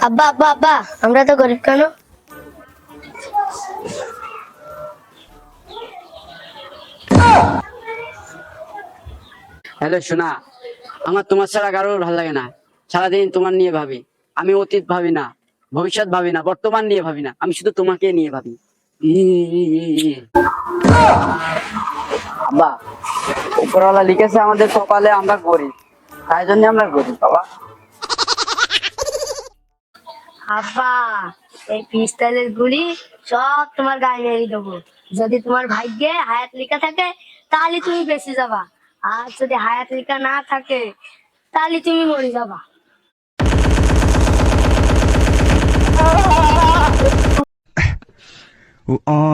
আব্বা আব্বা আব্বা, আমরা তো গরিব কেন? হ্যালো সোনা, আমার তোমার ছাড়া কারোর ভালো লাগে না। সারাদিন তোমার নিয়ে ভাবি। আমি অতীত ভাবি না, ভবিষ্যৎ ভাবি না, বর্তমান নিয়ে ভাবি না, আমি শুধু তোমাকে নিয়ে ভাবি। আব্বা, উপরওয়ালা লিখেছে আমাদের কপালে আমরা গরিব, তাই জন্য আমরা গরিব বাবা। আব্বা, এই পিস্তলের গুলি সব তোমার গায়ে মেরে দেবো। যদি তোমার ভাগ্যে হায়াত লেখা থাকে তাহলে তুমি বেঁচে যাবা, আর যদি হায়াত লেখা না থাকে তাহলে তুমি মরে যাবা। Oh